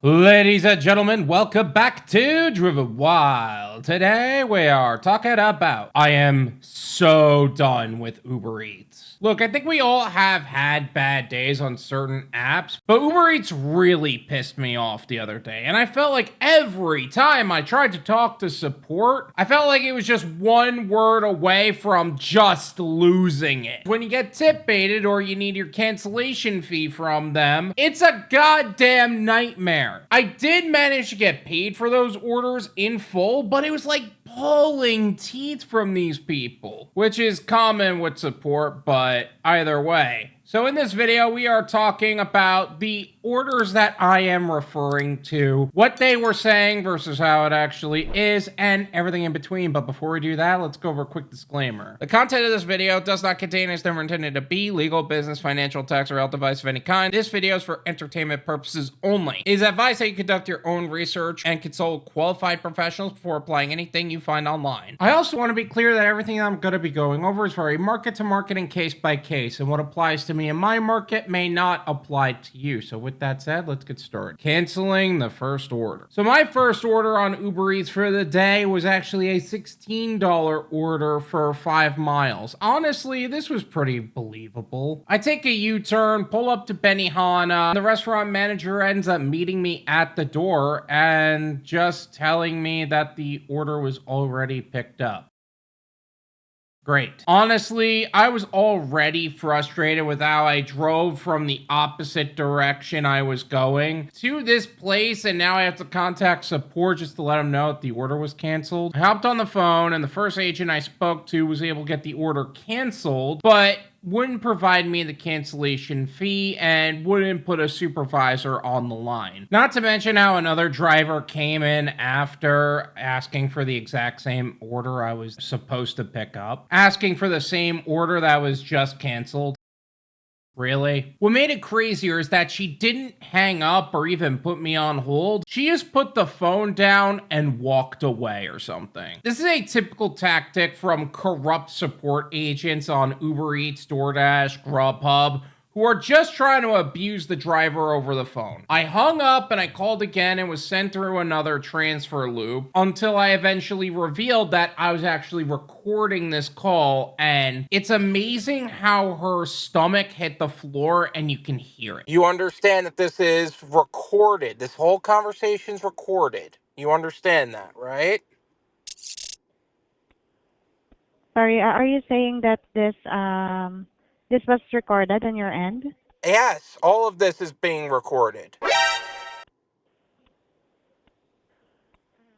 Ladies and gentlemen, welcome back to Driven Wyld. Today we are talking about I am so done with UberEats. Look, I think we all have had bad days on certain apps, but UberEats really pissed me off the other day, and I felt like every time I tried to talk to support, I felt like it was just one word away from just losing it. When you get tip baited or you need your cancellation fee from them, it's a goddamn nightmare. I did manage to get paid for those orders in full, but it was like pulling teeth from these people, which is common with support, but either way. So in this video, we are talking about the orders that I am referring to, what they were saying versus how it actually is, and everything in between. But before we do that, let's go over a quick disclaimer. The content of this video does not contain, is never intended to be, legal, business, financial, tax, or health advice of any kind. This video is for entertainment purposes only. It is advised that you conduct your own research and consult qualified professionals before applying anything you find online. I also want to be clear that everything I'm going to be going over is very market to market and case by case, and what applies to me in my market may not apply to you. So with that said, let's get started. Canceling the first order. So my first order on Uber Eats for the day was actually a $16 order for 5 miles. Honestly, this was pretty believable. I take a U-turn, pull up to Benihana. The restaurant manager ends up meeting me at the door and just telling me that the order was already picked up. Great. Honestly, I was already frustrated with how I drove from the opposite direction I was going to this place, and now I have to contact support just to let them know that the order was canceled. I hopped on the phone, and the first agent I spoke to was able to get the order canceled, but wouldn't provide me the cancellation fee and wouldn't put a supervisor on the line. Not to mention how another driver came in after asking for the exact same order I was supposed to pick up, asking for the same order that was just canceled. Really? What made it crazier is that she didn't hang up or even put me on hold. She just put the phone down and walked away or something. This is a typical tactic from corrupt support agents on Uber Eats, Doordash, Grubhub, who are just trying to abuse the driver over the phone. I hung up and I called again and was sent through another transfer loop until I eventually revealed that I was actually recording this call, and it's amazing how her stomach hit the floor and you can hear it. You understand that this is recorded. This whole conversation's recorded. You understand that, right? Sorry, are you saying that this was recorded on your end? Yes, all of this is being recorded.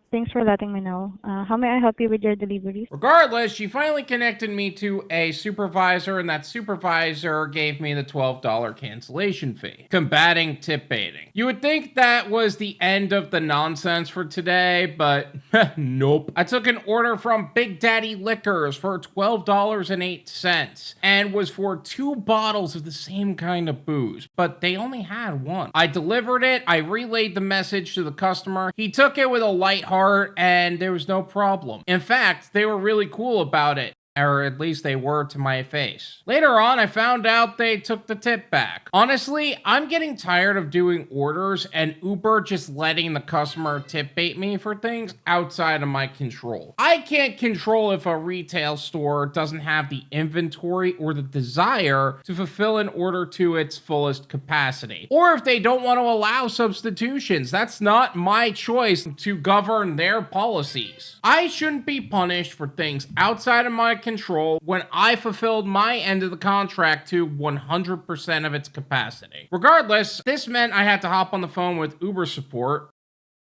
Thanks for letting me know. How may I help you with your deliveries? Regardless, she finally connected me to a supervisor, and that supervisor gave me the $12 cancellation fee, combating tip baiting. You would think that was the end of the nonsense for today, but nope. I took an order from Big Daddy Liquors for $12.08 and was for 2 bottles of the same kind of booze, but they only had one. I delivered it, I relayed the message to the customer. He took it with a light heart, and there was no problem. In fact, they were really cool about it. Or at least they were to my face. Later on, I found out they took the tip back. Honestly, I'm getting tired of doing orders and Uber just letting the customer tip bait me for things outside of my control. I can't control if a retail store doesn't have the inventory or the desire to fulfill an order to its fullest capacity, or if they don't want to allow substitutions. That's not my choice to govern their policies. I shouldn't be punished for things outside of my control when I fulfilled my end of the contract to 100% of its capacity. Regardless, this meant I had to hop on the phone with Uber support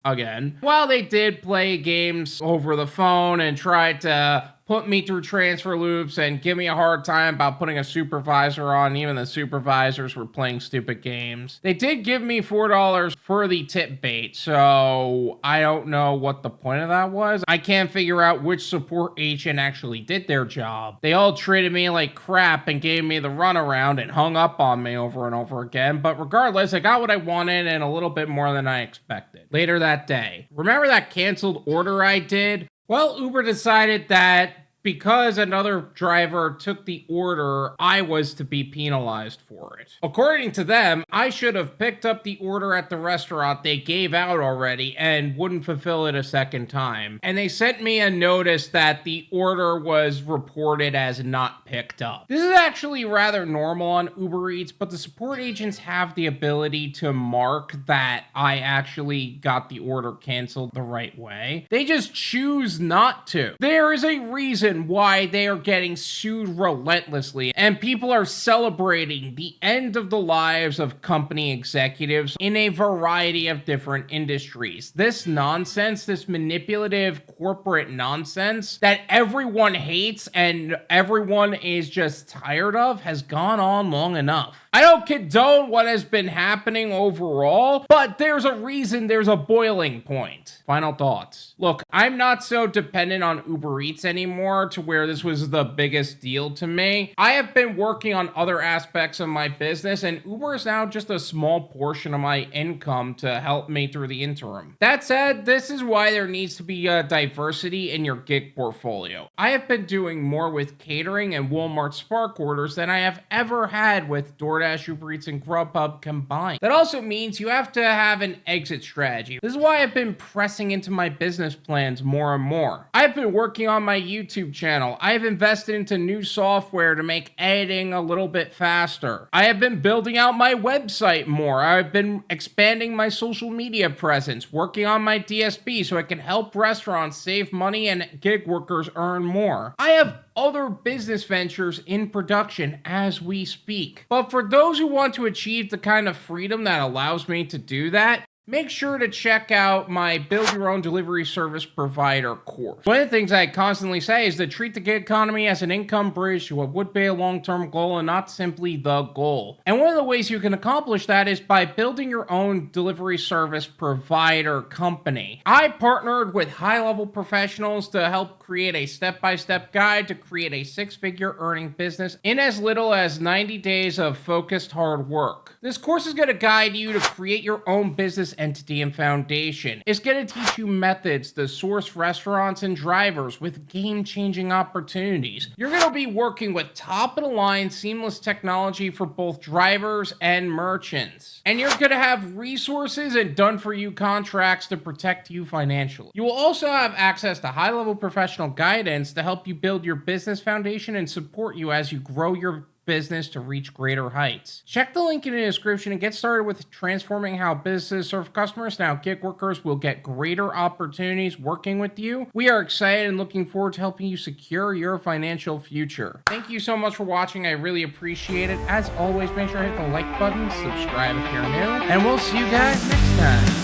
again. While they did play games over the phone and tried to put me through transfer loops and give me a hard time about putting a supervisor on, even the supervisors were playing stupid games. They did give me $4 for the tip bait, so I don't know what the point of that was. I can't figure out which support agent actually did their job. They all treated me like crap and gave me the runaround and hung up on me over and over again, but regardless, I got what I wanted and a little bit more than I expected. Later that day, remember that canceled order I did? Well, Uber decided that because another driver took the order, I was to be penalized for it. According to them, I should have picked up the order at the restaurant they gave out already and wouldn't fulfill it a second time. And they sent me a notice that the order was reported as not picked up. This is actually rather normal on Uber Eats, but the support agents have the ability to mark that I actually got the order canceled the right way. They just choose not to. There is a reason why they are getting sued relentlessly, and people are celebrating the end of the lives of company executives in a variety of different industries. This nonsense, this manipulative corporate nonsense that everyone hates and everyone is just tired of has gone on long enough. I don't condone what has been happening overall, but there's a reason, there's a boiling point. Final thoughts. Look, I'm not so dependent on Uber Eats anymore to where this was the biggest deal to me. I have been working on other aspects of my business, and Uber is now just a small portion of my income to help me through the interim. That said, this is why there needs to be a diversity in your gig portfolio. I have been doing more with catering and Walmart Spark orders than I have ever had with Doordash, Uber Eats, and Grubhub combined. That also means you have to have an exit strategy. This is why I've been pressing into my business plans more and more. I've been working on my YouTube channel. I have invested into new software to make editing a little bit faster. I have been building out my website more. I've been expanding my social media presence, working on my DSP so I can help restaurants save money and gig workers earn more. I have other business ventures in production as we speak. But for those who want to achieve the kind of freedom that allows me to do that, make sure to check out my Build Your Own Delivery Service Provider course. One of the things I constantly say is to treat the gig economy as an income bridge to what would be a long-term goal and not simply the goal. And one of the ways you can accomplish that is by building your own delivery service provider company. I partnered with high-level professionals to help create a step-by-step guide to create a six-figure earning business in as little as 90 days of focused hard work. This course is going to guide you to create your own business entity and foundation. It's going to teach you methods to source restaurants and drivers with game-changing opportunities. You're going to be working with top-of-the-line seamless technology for both drivers and merchants. And you're going to have resources and done-for-you contracts to protect you financially. You will also have access to high-level professional guidance to help you build your business foundation and support you as you grow your business to reach greater heights. Check the link in the description and get started with transforming how businesses serve customers. Now, gig workers will get greater opportunities working with you. We are excited and looking forward to helping you secure your financial future. Thank you so much for watching. I really appreciate it. As always, make sure to hit the like button, subscribe if you're new, and we'll see you guys next time.